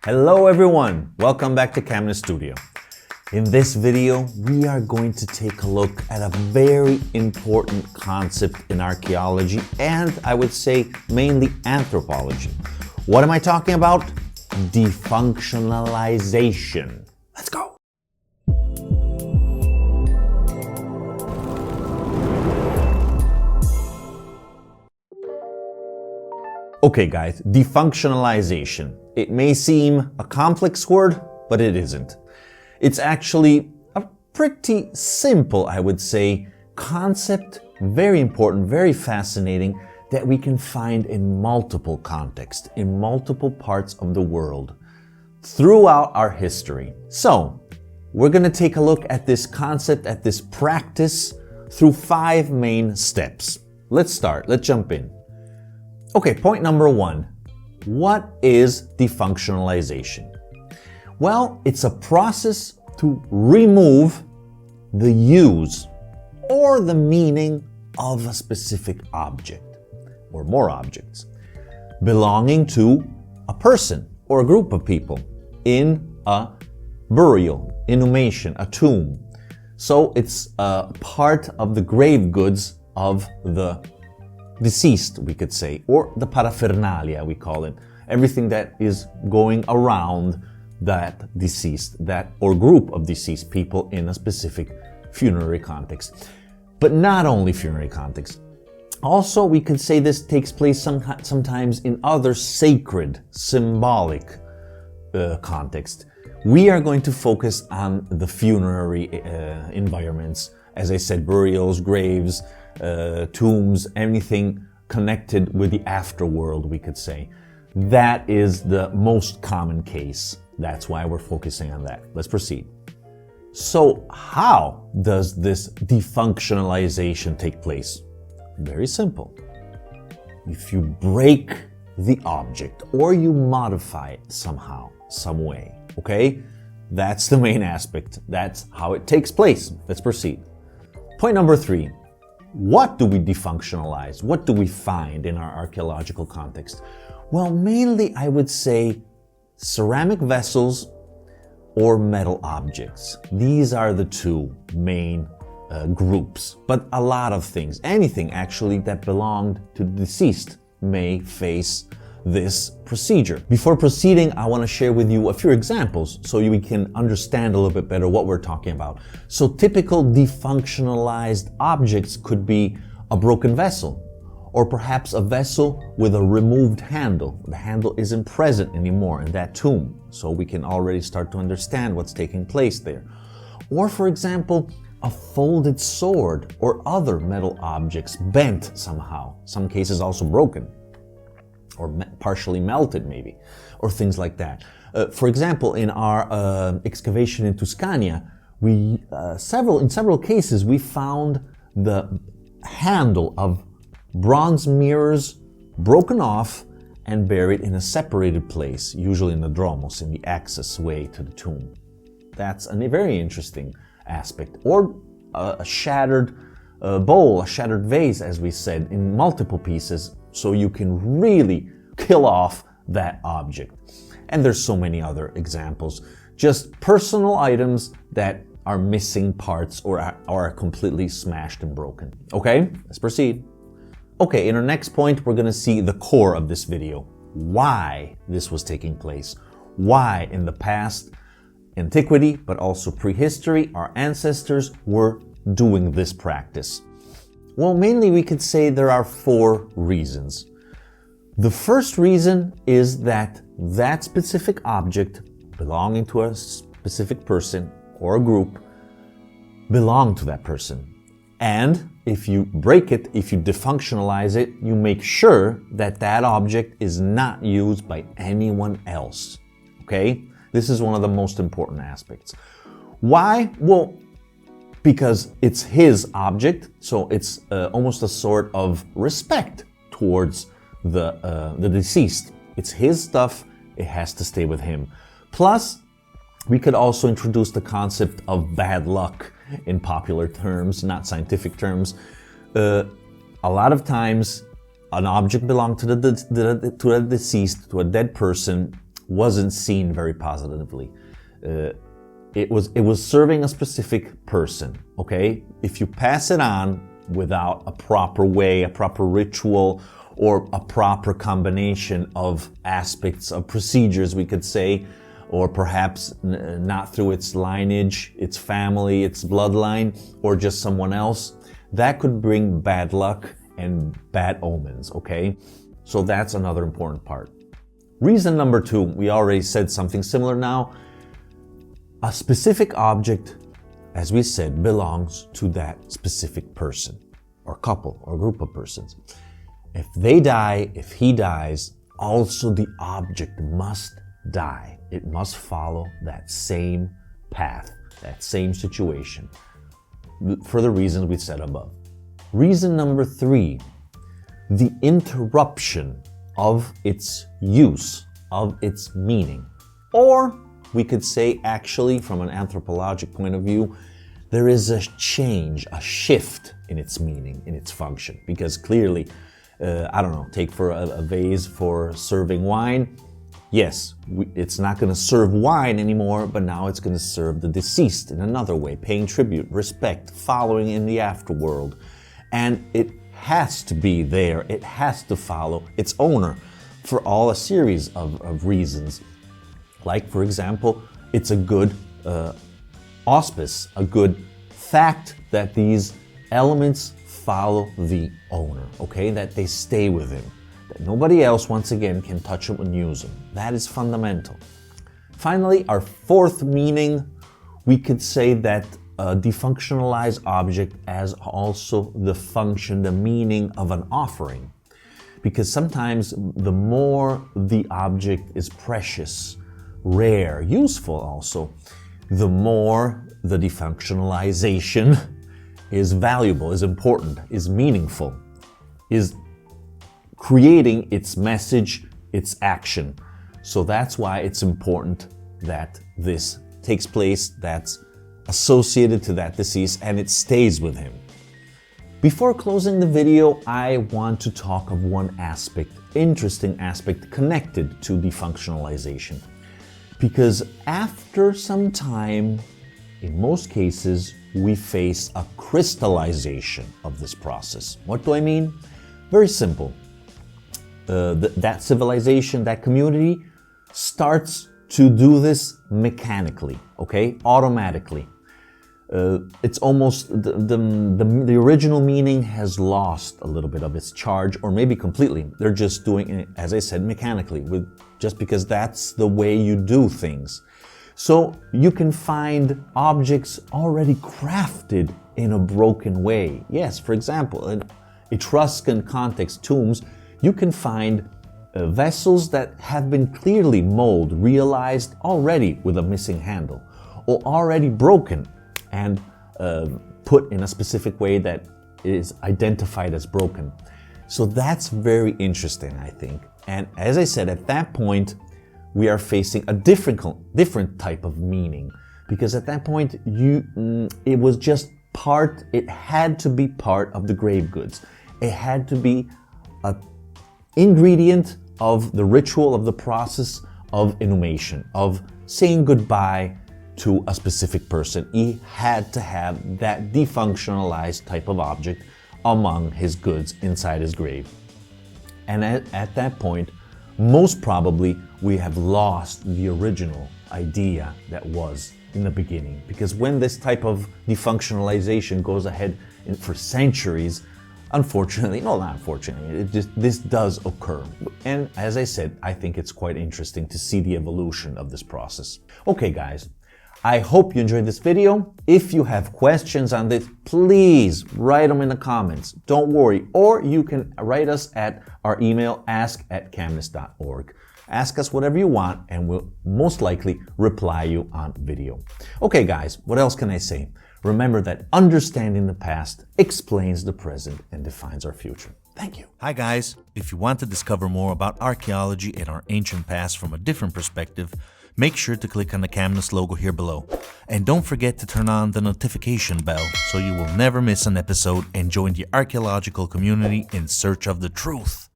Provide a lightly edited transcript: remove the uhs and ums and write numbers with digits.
Hello everyone, welcome back to CAMNES Studio. In this video, we are going to take a look at a very important concept in archaeology and I would say mainly anthropology. What am I talking about? Defunctionalization. Let's go. Okay guys, defunctionalization. It may seem a complex word, but it isn't. It's actually a pretty simple, I would say, concept, very important, very fascinating, that we can find in multiple contexts, in multiple parts of the world, throughout our history. So, we're going to take a look at this concept, at this practice, through 5 main steps. Let's start, let's jump in. Okay, point number 1. What is defunctionalization? Well, it's a process to remove the use or the meaning of a specific object or more objects belonging to a person or a group of people in a burial, inhumation, a tomb. So it's a part of the grave goods of the deceased, we could say, or the paraphernalia, we call it. Everything that is going around that deceased, that or group of deceased people in a specific funerary context. But not only funerary context. Also, we could say this takes place sometimes in other sacred, symbolic context. We are going to focus on the funerary environments. As I said, burials, graves, tombs, anything connected with the afterworld, we could say. That is the most common case. That's why we're focusing on that. Let's proceed. So how does this defunctionalization take place? Very simple. If you break the object or you modify it somehow, some way, okay? That's the main aspect. That's how it takes place. Let's proceed. Point number 3. What do we defunctionalize? What do we find in our archaeological context? Well, mainly I would say ceramic vessels or metal objects. These are the 2 main groups. But a lot of things, anything actually that belonged to the deceased may face this procedure. Before proceeding, I want to share with you a few examples so we can understand a little bit better what we're talking about. So typical defunctionalized objects could be a broken vessel or perhaps a vessel with a removed handle. The handle isn't present anymore in that tomb, so we can already start to understand what's taking place there. Or for example, a folded sword or other metal objects bent somehow, some cases also broken, or partially melted maybe, or things like that. For example, in our excavation in Tuscania, in several cases we found the handle of bronze mirrors broken off and buried in a separated place, usually in the dromos, in the access way to the tomb. That's a very interesting aspect. Or a shattered bowl, a shattered vase, as we said, in multiple pieces, so you can really kill off that object. And there's so many other examples. Just personal items that are missing parts or are completely smashed and broken. Okay, let's proceed. Okay, in our next point, we're gonna see the core of this video. Why this was taking place. Why in the past, antiquity, but also prehistory, our ancestors were doing this practice. Well, mainly we could say there are 4 reasons. The first reason is that that specific object belonging to a specific person or a group belonged to that person. And if you break it, if you defunctionalize it, you make sure that that object is not used by anyone else. Okay? This is one of the most important aspects. Why? Well, because it's his object, so it's almost a sort of respect towards the deceased. It's his stuff, it has to stay with him. Plus, we could also introduce the concept of bad luck in popular terms, not scientific terms. A lot of times, an object belonged to the deceased, to a dead person, wasn't seen very positively. It was serving a specific person, okay? If you pass it on without a proper way, a proper ritual, or a proper combination of aspects of procedures, we could say, or perhaps not through its lineage, its family, its bloodline, or just someone else, that could bring bad luck and bad omens, okay? So that's another important part. Reason number 2, we already said something similar now. A specific object, as we said, belongs to that specific person, or couple, or group of persons. If they die, if he dies, also the object must die. It must follow that same path, that same situation, for the reasons we said above. Reason number 3, the interruption of its use, of its meaning. Or we could say, actually, from an anthropologic point of view, there is a change, a shift in its meaning, in its function. Because clearly, I don't know, take for a vase for serving wine. Yes, it's not going to serve wine anymore, but now it's going to serve the deceased in another way, paying tribute, respect, following in the afterworld. And it has to be there, it has to follow its owner for all a series of reasons. Like, for example, it's a good auspice, a good fact that these elements follow the owner, okay? That they stay with him, that nobody else, once again, can touch them and use them. That is fundamental. Finally, our 4th meaning, we could say that a defunctionalized object has also the function, the meaning of an offering. Because sometimes the more the object is precious, rare, useful also, the more the defunctionalization is valuable, is important, is meaningful, is creating its message, its action. So that's why it's important that this takes place, that's associated to that deceased, and it stays with him. Before closing the video, I want to talk of one aspect, interesting aspect connected to defunctionalization. Because after some time, in most cases, we face a crystallization of this process. What do I mean? Very simple. That civilization, that community starts to do this mechanically, okay? Automatically. It's almost, the original meaning has lost a little bit of its charge, or maybe completely. They're just doing it, as I said, mechanically, just because that's the way you do things. So you can find objects already crafted in a broken way. Yes, for example, in Etruscan context tombs, you can find vessels that have been clearly molded, realized already with a missing handle, or already broken and put in a specific way that is identified as broken. So that's very interesting, I think. And as I said, at that point, we are facing a different type of meaning, because at that point, it was just part, it had to be part of the grave goods. It had to be an ingredient of the ritual, of the process of inhumation, of saying goodbye to a specific person. He had to have that defunctionalized type of object among his goods inside his grave. And at that point, most probably, we have lost the original idea that was in the beginning. Because when this type of defunctionalization goes ahead for centuries, unfortunately, no, not unfortunately, this does occur. And as I said, I think it's quite interesting to see the evolution of this process. Okay, guys, I hope you enjoyed this video. If you have questions on this, please write them in the comments. Don't worry. Or you can write us at our email, ask@camnes.org. Ask us whatever you want, and we'll most likely reply you on video. Okay, guys, what else can I say? Remember that understanding the past explains the present and defines our future. Thank you. Hi guys, if you want to discover more about archaeology and our ancient past from a different perspective, make sure to click on the CAMNES logo here below. And don't forget to turn on the notification bell so you will never miss an episode and join the archaeological community in search of the truth.